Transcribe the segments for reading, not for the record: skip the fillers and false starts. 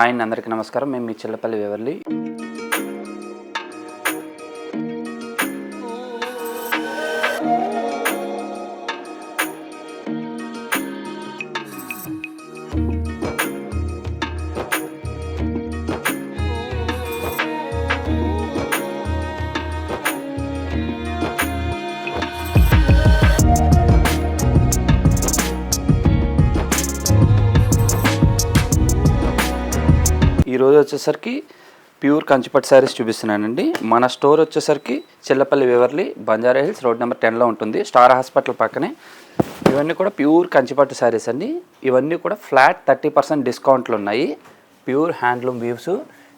Hi అండి, అందరికీ నమస్కారం. మేము మీ చిల్లపల్లి వేవర్లి. ఈరోజు వచ్చేసరికి ప్యూర్ కంచిపట్టు శారీస్ చూపిస్తున్నానండి. మన స్టోర్ వచ్చేసరికి Chillapalli Weaverly, Banjara hills, road number 10లో ఉంటుంది. స్టార్ హాస్పిటల్ పక్కనే. ఇవన్నీ కూడా ప్యూర్ కంచిపట్టు శారీస్ అండి. ఇవన్నీ కూడా ఫ్లాట్ 30% డిస్కౌంట్లు ఉన్నాయి. Pure handloom weaves.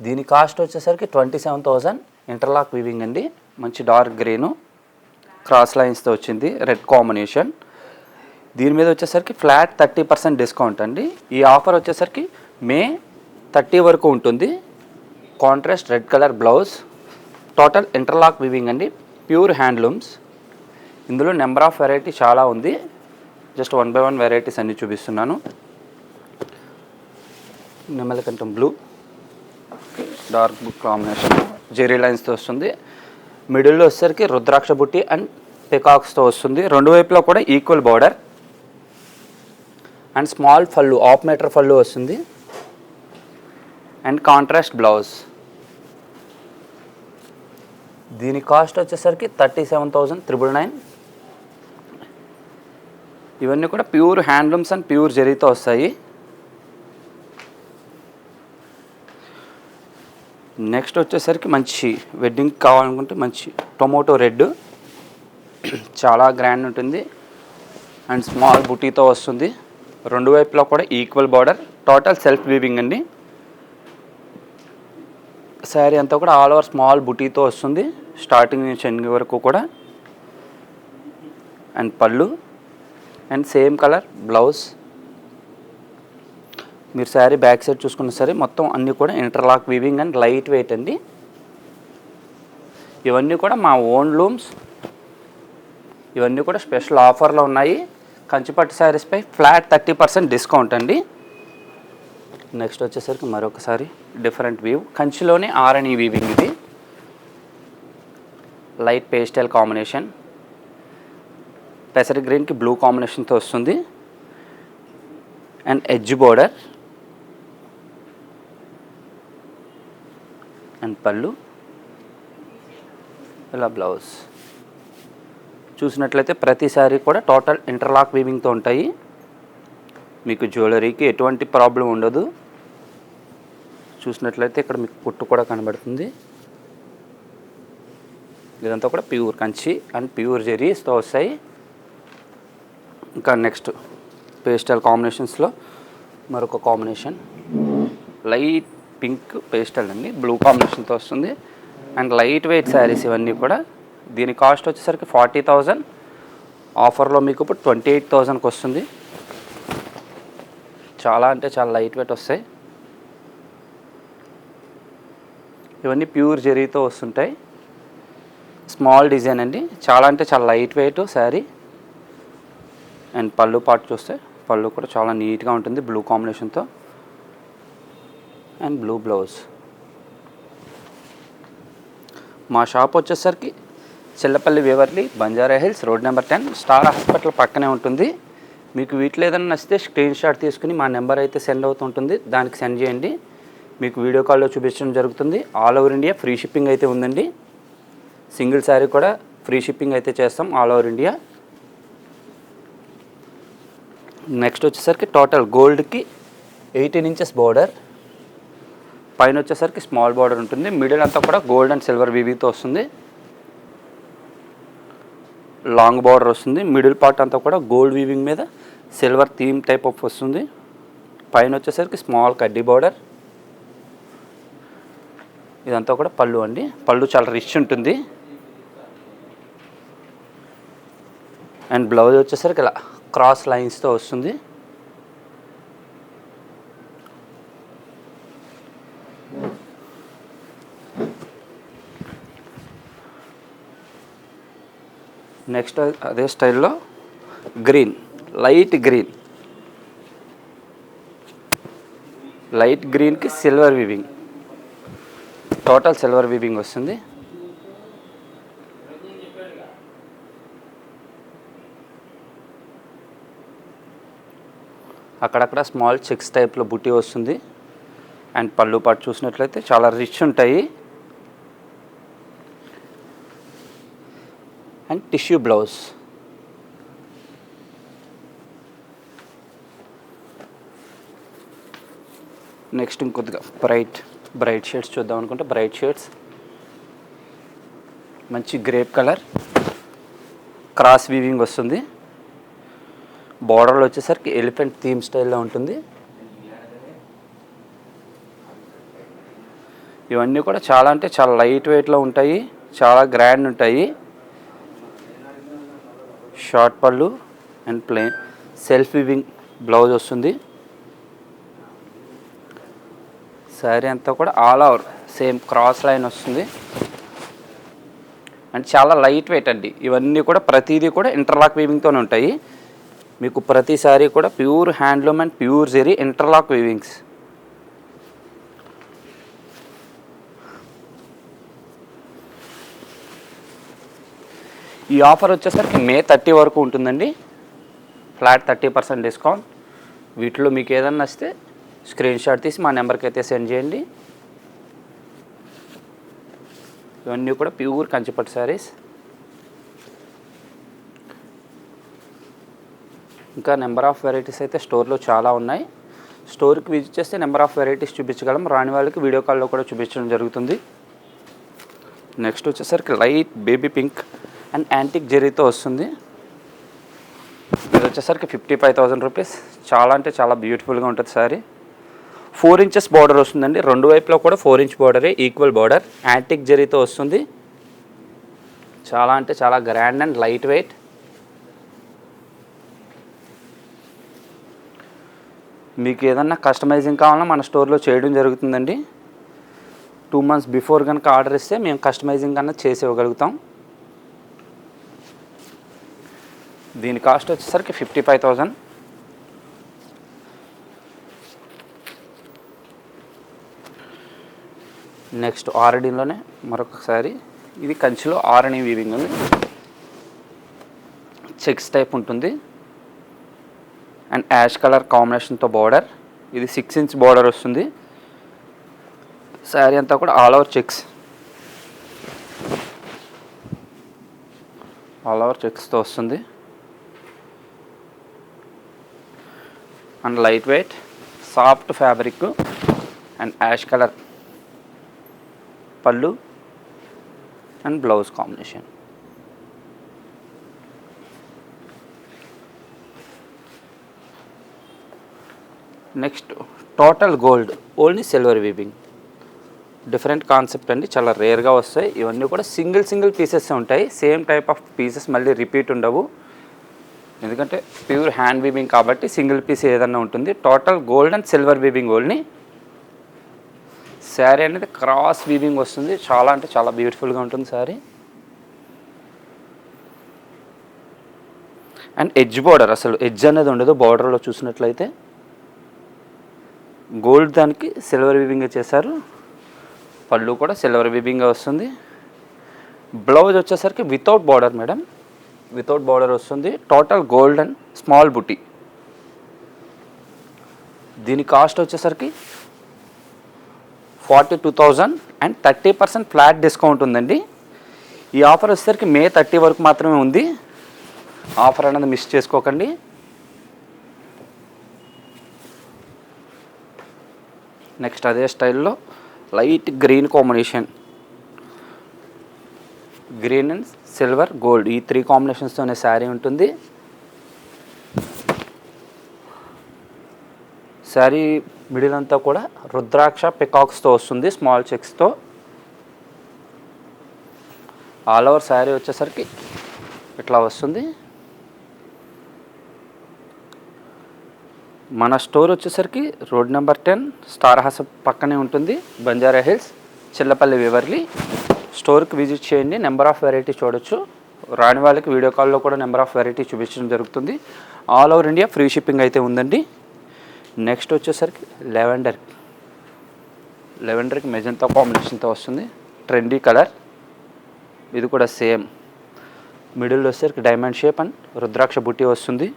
దీని కాస్ట్ వచ్చేసరికి 27,000. ఇంటర్లాక్ వీవింగ్ అండి. మంచి డార్క్ గ్రీను క్రాస్ లైన్స్తో వచ్చింది, రెడ్ కాంబినేషన్. దీని మీద వచ్చేసరికి ఫ్లాట్ 30% డిస్కౌంట్ అండి. ఈ ఆఫర్ వచ్చేసరికి మే 30 వరకు ఉంటుంది. Contrast red colour blouse, total interlock weaving అండి, ప్యూర్ హ్యాండ్లూమ్స్. ఇందులో నెంబర్ ఆఫ్ వెరైటీ చాలా ఉంది. జస్ట్ 1 by 1 వెరైటీస్ అన్నీ చూపిస్తున్నాను. నెమలికంఠం blue, dark blue combination, zari లైన్స్తో వస్తుంది. మిడిల్లో వచ్చేసరికి రుద్రాక్ష బుట్టి అండ్ పికాక్స్తో వస్తుంది. రెండు వైపులో కూడా ఈక్వల్ బార్డర్ అండ్ స్మాల్ పళ్ళు, హాఫ్ మీటర్ పళ్ళు వస్తుంది అండ్ కాంట్రాస్ట్ బ్లౌజ్. దీని కాస్ట్ వచ్చేసరికి 37,999. ఇవన్నీ కూడా ప్యూర్ హ్యాండ్లూమ్స్ అండ్ ప్యూర్ జరీతో వస్తాయి. నెక్స్ట్ వచ్చేసరికి మంచి వెడ్డింగ్ కావాలనుకుంటే మంచి టొమాటో రెడ్, చాలా గ్రాండ్ ఉంటుంది అండ్ స్మాల్ బుటీతో వస్తుంది. రెండు వైపులో కూడా equal border, total self weaving అండి. శారీ అంతా కూడా ఆల్ ఓవర్ స్మాల్ బుటీతో వస్తుంది, స్టార్టింగ్ నుంచి ఎండింగ్ వరకు కూడా. అండ్ పళ్ళు అండ్ సేమ్ కలర్ బ్లౌజ్. మీరు శారీ బ్యాక్ సైడ్ చూసుకున్న సరే మొత్తం అన్నీ కూడా interlock weaving and light wait అండి. ఇవన్నీ కూడా మా ఓన్ లూమ్స్. ఇవన్నీ కూడా స్పెషల్ ఆఫర్లో ఉన్నాయి. కంచిపట్టు శారీస్పై ఫ్లాట్ 30% డిస్కౌంట్ అండి. నెక్స్ట్ వచ్చేసరికి మరొకసారి డిఫరెంట్ వీవ్, కంచిలోనే ఆర్ఎన్ఈ వీవింగ్. ఇది లైట్ పేస్టల్ కాంబినేషన్, పెసరి గ్రీన్కి బ్లూ కాంబినేషన్తో వస్తుంది అండ్ ఎడ్జ్ బోర్డర్ అండ్ పళ్ళు, ఇలా బ్లౌజ్. చూసినట్లయితే ప్రతి శారీ కూడా టోటల్ ఇంటర్లాక్ వీవింగ్తో ఉంటాయి. మీకు జ్యువెలరీకి ఎటువంటి ప్రాబ్లం ఉండదు. చూసినట్లయితే ఇక్కడ మీకు కుట్టు కూడా కనబడుతుంది. ఇదంతా కూడా ప్యూర్ కంచి అండ్ ప్యూర్ జెరీస్తో వస్తాయి. ఇంకా నెక్స్ట్ పేస్టల్ కాంబినేషన్స్లో మరొక కాంబినేషన్, లైట్ పింక్ పేస్టల్ అండి, బ్లూ కాంబినేషన్తో వస్తుంది అండ్ లైట్ వెయిట్ శారీస్ ఇవన్నీ కూడా. దీని కాస్ట్ వచ్చేసరికి 40,000. ఆఫర్లో మీకు ఇప్పుడు 28,000కి వస్తుంది. చాలా అంటే చాలా లైట్ వెయిట్ వస్తాయి. ఇవన్నీ ప్యూర్ జెరీతో వస్తుంటాయి. స్మాల్ డిజైన్ అండి, చాలా అంటే చాలా లైట్ వెయిట్ శారీ. అండ్ పళ్ళు పార్ట్ చూస్తే పళ్ళు కూడా చాలా నీట్గా ఉంటుంది, బ్లూ కాంబినేషన్తో అండ్ బ్లూ బ్లౌజ్. మా షాప్ వచ్చేసరికి Chillapalli Weaverly, Banjara hills, road number 10, star hospital పక్కనే ఉంటుంది. మీకు వీటిలో ఏదైనా నచ్చితే స్క్రీన్ షాట్ తీసుకుని మా నెంబర్ అయితే సెండ్ అవుతుంటుంది, దానికి సెండ్ చేయండి. మీకు వీడియో కాల్లో చూపించడం జరుగుతుంది. All over India free shipping అయితే ఉందండి. సింగిల్ శారీ కూడా ఫ్రీ షిప్పింగ్ అయితే చేస్తాం ఆల్ ఓవర్ ఇండియా. నెక్స్ట్ వచ్చేసరికి టోటల్ గోల్డ్కి 18 inches బార్డర్, పైన వచ్చేసరికి స్మాల్ బార్డర్ ఉంటుంది. మిడిల్ అంతా కూడా గోల్డ్ అండ్ సిల్వర్ వీవింగ్తో వస్తుంది. లాంగ్ బార్డర్ వస్తుంది. మిడిల్ పార్ట్ అంతా కూడా గోల్డ్ వీవింగ్ మీద సిల్వర్ థీమ్ టైప్ ఆఫ్ వస్తుంది. పైన వచ్చేసరికి స్మాల్ కడ్డీ బార్డర్. ఇదంతా కూడా పళ్ళు అండి. పళ్ళు చాలా రిచ్ ఉంటుంది అండ్ బ్లౌజ్ వచ్చేసరికి ఇలా క్రాస్ లైన్స్తో వస్తుంది. నెక్స్ట్ అదే స్టైల్లో గ్రీన్, లైట్ గ్రీన్, లైట్ గ్రీన్కి silver weaving, total silver weaving వస్తుంది. అక్కడక్కడ స్మాల్ చెక్స్ టైప్లో బుట్టి వస్తుంది. అండ్ పళ్ళు పాటు చూసినట్లయితే చాలా రిచ్ ఉంటాయి. And tissue blouse. నెక్స్ట్ ఇంకొద్దిగా బ్రైట్ షేడ్స్ చూద్దాం అనుకుంటే బ్రైట్ షేడ్స్, మంచి గ్రేప్ కలర్, క్రాస్ వీవింగ్ వస్తుంది. బోర్డర్లో వచ్చేసరికి ఎలిఫెంట్ థీమ్ స్టైల్లో ఉంటుంది. ఇవన్నీ కూడా చాలా అంటే చాలా లైట్ వెయిట్లో ఉంటాయి, చాలా గ్రాండ్ ఉంటాయి. షార్ట్ పళ్ళు and plain self weaving blouse వస్తుంది. శారీ అంతా కూడా all over same cross line వస్తుంది. అండ్ చాలా లైట్ వెయిట్ అండి. ఇవన్నీ కూడా ప్రతిదీ కూడా ఇంటర్లాక్ వీవింగ్తోనే ఉంటాయి. మీకు ప్రతి శారీ కూడా pure handloom and pure zari interlock weavings. ఈ ఆఫర్ వచ్చేసరికి మే 30 వరకు ఉంటుందండి. Flat 30% discount. వీటిలో మీకు ఏదైనా నచ్చితే స్క్రీన్ షాట్ తీసి మా నెంబర్కి అయితే సెండ్ చేయండి. ఇవన్నీ కూడా ప్యూర్ కంచిపట్టు శారీస్. ఇంకా నెంబర్ ఆఫ్ వెరైటీస్ అయితే స్టోర్లో చాలా ఉన్నాయి. స్టోర్కి విజిట్ చేస్తే నెంబర్ ఆఫ్ వెరైటీస్ చూపించగలం. రాని వాళ్ళకి వీడియో కాల్లో కూడా చూపించడం జరుగుతుంది. నెక్స్ట్ వచ్చేసరికి light baby pink and antique జెరీతో వస్తుంది. ఇది వచ్చేసరికి 55,000 రూపీస్. చాలా అంటే చాలా బ్యూటిఫుల్గా ఉంటుంది శారీ. 4 ఇంచెస్ బార్డర్ వస్తుందండి. రెండు వైపులో కూడా 4 ఇంచ్ బార్డరే, ఈక్వల్ బార్డర్. యాంటిక్ జెరీతో వస్తుంది. చాలా అంటే చాలా గ్రాండ్ అండ్ లైట్ వెయిట్. మీకు ఏదన్నా కస్టమైజింగ్ కావాలన్నా మన స్టోర్లో చేయడం జరుగుతుందండి. 2 months బిఫోర్ కనుక ఆర్డర్ ఇస్తే మేము కస్టమైజింగ్ కన్నా చేసి ఇవ్వగలుగుతాం. దీని కాస్ట్ వచ్చేసరికి 55,000. నెక్స్ట్ ఆర్డీలోనే మరొకసారి ఇది కంచిలో ఆరణి వీవింగ్ ఉంది. చెక్స్ టైప్ ఉంటుంది అండ్ యాష్ కలర్ కాంబినేషన్తో బార్డర్. ఇది 6 ఇంచ్ బార్డర్ వస్తుంది. శారీ అంతా కూడా ఆల్ ఓవర్ చెక్స్తో వస్తుంది. And light weight soft fabric and ash colour పళ్ళు and blouse combination. Next total gold only silver weaving. Different concept అండి. చాలా రేర్గా వస్తాయి. ఇవన్నీ కూడా సింగిల్ పీసెస్ ఉంటాయి. సేమ్ టైప్ ఆఫ్ పీసెస్ మళ్ళీ రిపీట్ ఉండవు. ఎందుకంటే ప్యూర్ హ్యాండ్ వీవింగ్ కాబట్టి సింగిల్ పీస్ ఏదన్నా ఉంటుంది. Total gold and silver weaving only. Sari అనేది క్రాస్ వీవింగ్ వస్తుంది. చాలా అంటే చాలా బ్యూటిఫుల్గా ఉంటుంది శారీ. అండ్ ఎడ్జ్ బార్డర్, అసలు ఎడ్జ్ అనేది ఉండదు బార్డర్లో చూసినట్లయితే. గోల్డ్ దానికి సిల్వర్ వీవింగ్ చేశారు. పళ్ళు కూడా సిల్వర్ వీవింగ్ వస్తుంది. బ్లౌజ్ వచ్చేసరికి without border madam, without border వస్తుంది. టోటల్ గోల్డ్ అండ్ స్మాల్ బుట్టి. దీని కాస్ట్ వచ్చేసరికి 42,000 అండ్ 30% ఫ్లాట్ డిస్కౌంట్ ఉందండి. ఈ ఆఫర్ వచ్చేసరికి మే 30 వరకు మాత్రమే ఉంది. ఆఫర్ అనేది మిస్ చేసుకోకండి. నెక్స్ట్ అదే స్టైల్లో light green combination, green and silver gold, ఈ 3 కాంబినేషన్స్తోనే శారీ ఉంటుంది. శారీ మిడిల్ అంతా కూడా రుద్రాక్ష పికాక్స్తో వస్తుంది, స్మాల్ చెక్స్తో. ఆల్ ఓవర్ శారీ వచ్చేసరికి ఇట్లా వస్తుంది. మన స్టోర్ వచ్చేసరికి రోడ్ నెంబర్ 10 స్టార్ హౌస్ పక్కనే ఉంటుంది, బంజారా హిల్స్, చిల్లపల్లి వివర్లీ. స్టోర్కి విజిట్ చేయండి. నెంబర్ ఆఫ్ వెరైటీ చూడొచ్చు. రాని వాళ్ళకి వీడియో కాల్లో కూడా నెంబర్ ఆఫ్ వెరైటీ చూపించడం జరుగుతుంది. All over India free shipping అయితే ఉందండి. నెక్స్ట్ వచ్చేసరికి లెవెండర్ లెవెండర్కి మెజంతా కాంబినేషన్తో వస్తుంది. Trendy colour. ఇది కూడా సేమ్ మిడిల్ వచ్చేసరికి డైమండ్ షేప్ అండ్ రుద్రాక్ష బుట్టి వస్తుంది.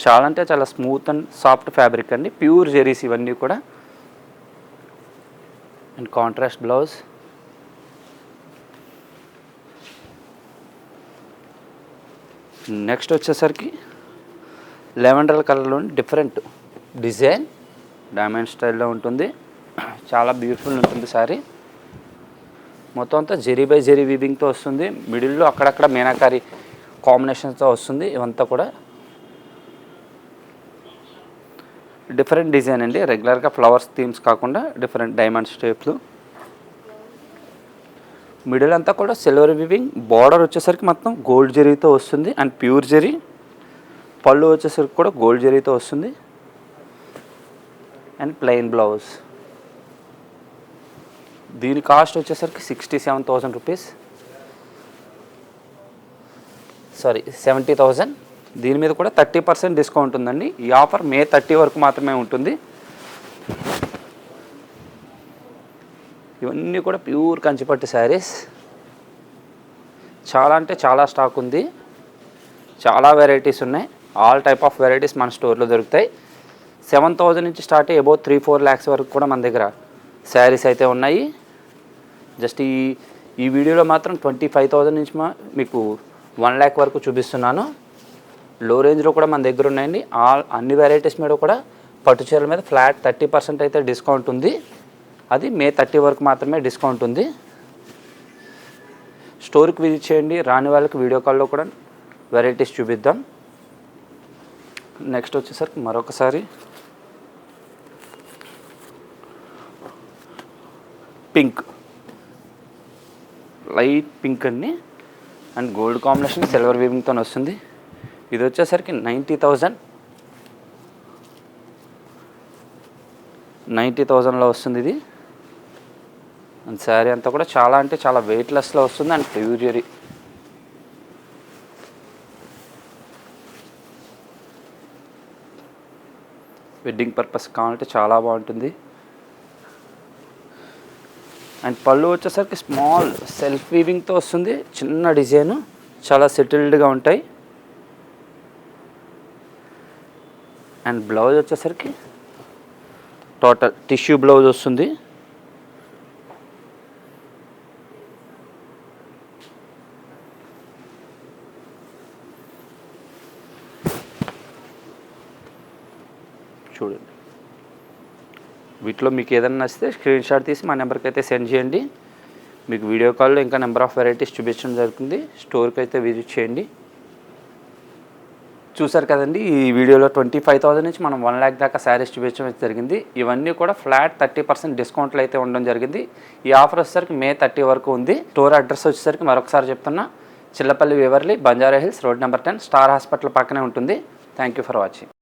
చాలా అంటే చాలా స్మూత్ అండ్ సాఫ్ట్ ఫ్యాబ్రిక్ అండి. ప్యూర్ జెరీస్ ఇవన్నీ కూడా. And contrast blouse. నెక్స్ట్ వచ్చేసరికి లెవెండర్ కలర్లో డిఫరెంట్ డిజైన్ డైమండ్ స్టైల్లో ఉంటుంది. చాలా బ్యూటిఫుల్ ఉంటుంది శారీ. మొత్తం అంతా జెరీ బై జెరీ వీవింగ్తో వస్తుంది. మిడిల్లో అక్కడక్కడ మీనాకారి కాంబినేషన్తో వస్తుంది. ఇవంతా కూడా డిఫరెంట్ డిజైన్ అండి. రెగ్యులర్గా ఫ్లవర్స్ థీమ్స్ కాకుండా డిఫరెంట్ డైమండ్ షేప్లు. మిడిల్ అంతా కూడా సిల్వర్ వీవింగ్. బార్డర్ వచ్చేసరికి మొత్తం గోల్డ్ జెరీతో వస్తుంది అండ్ ప్యూర్ జెరీ. పళ్ళు వచ్చేసరికి కూడా గోల్డ్ జెరీతో వస్తుంది అండ్ ప్లెయిన్ బ్లౌజ్. దీని కాస్ట్ వచ్చేసరికి 67,000 రూపీస్. 70,000. దీని మీద కూడా 30% డిస్కౌంట్ ఉందండి. ఈ ఆఫర్ మే 30 వరకు మాత్రమే ఉంటుంది. ఇవన్నీ కూడా ప్యూర్ కంచిపట్టు శారీస్. చాలా అంటే చాలా స్టాక్ ఉంది. చాలా వెరైటీస్ ఉన్నాయి. ఆల్ టైప్ ఆఫ్ వెరైటీస్ మన స్టోర్లో దొరుకుతాయి. 7,000 నుంచి స్టార్ట్ అయ్యి అబౌవ్ 3-4 lakhs వరకు కూడా మన దగ్గర శారీస్ అయితే ఉన్నాయి. జస్ట్ ఈ వీడియోలో మాత్రం 25,000 నుంచి మీకు 1 lakh వరకు చూపిస్తున్నాను. లో రేంజ్లో కూడా మన దగ్గర ఉన్నాయండి. అన్ని వెరైటీస్ మీద కూడా పట్టు చీరల మీద ఫ్లాట్ 30% అయితే డిస్కౌంట్ ఉంది. అది మే 30 వరకు మాత్రమే డిస్కౌంట్ ఉంది. స్టోర్కి విజిట్ చేయండి. రాని వాళ్ళకి వీడియో కాల్లో కూడా వెరైటీస్ చూపిద్దాం. నెక్స్ట్ వచ్చేసరికి మరొకసారి పింక్, లైట్ పింక్ అండి అండ్ గోల్డ్ కాంబినేషన్ సిల్వర్ వీవింగ్తో వస్తుంది. ఇది వచ్చేసరికి 90,000లో వస్తుంది ఇది. అండ్ శారీ అంతా కూడా చాలా అంటే చాలా వెయిట్లెస్లో వస్తుంది and pure zari. Wedding purpose కావాలంటే చాలా బాగుంటుంది. అండ్ పళ్ళు వచ్చేసరికి స్మాల్ సెల్ఫ్ వీవింగ్తో వస్తుంది. చిన్న డిజైను, చాలా సెటిల్డ్గా ఉంటాయి. అండ్ బ్లౌజ్ వచ్చేసరికి టోటల్ టిష్యూ బ్లౌజ్ వస్తుంది. చూడండి. వీటిలో మీకు ఏదైనా నచ్చితే స్క్రీన్ షాట్ తీసి మా నెంబర్కి అయితే సెండ్ చేయండి. మీకు వీడియో కాల్లో ఇంకా నెంబర్ ఆఫ్ వెరైటీస్ చూపించడం జరుగుతుంది. స్టోర్కి అయితే విజిట్ చేయండి. చూసారు కదండి, ఈ వీడియోలో 25,000 నుంచి మనం 1 lakh దాకా శారీస్ చూపించడం జరిగింది. ఇవన్నీ కూడా ఫ్లాట్ 30% డిస్కౌంట్లు అయితే ఉండడం జరిగింది. ఈ ఆఫర్ వచ్చేసరికి మే 30 వరకు ఉంది. స్టోర్ అడ్రస్ వచ్చేసరికి మరొకసారి చెప్తున్నా, Chillapalli Waverly, Banjara hills, road number 10, star hospital పక్కనే ఉంటుంది. Thank you for watching.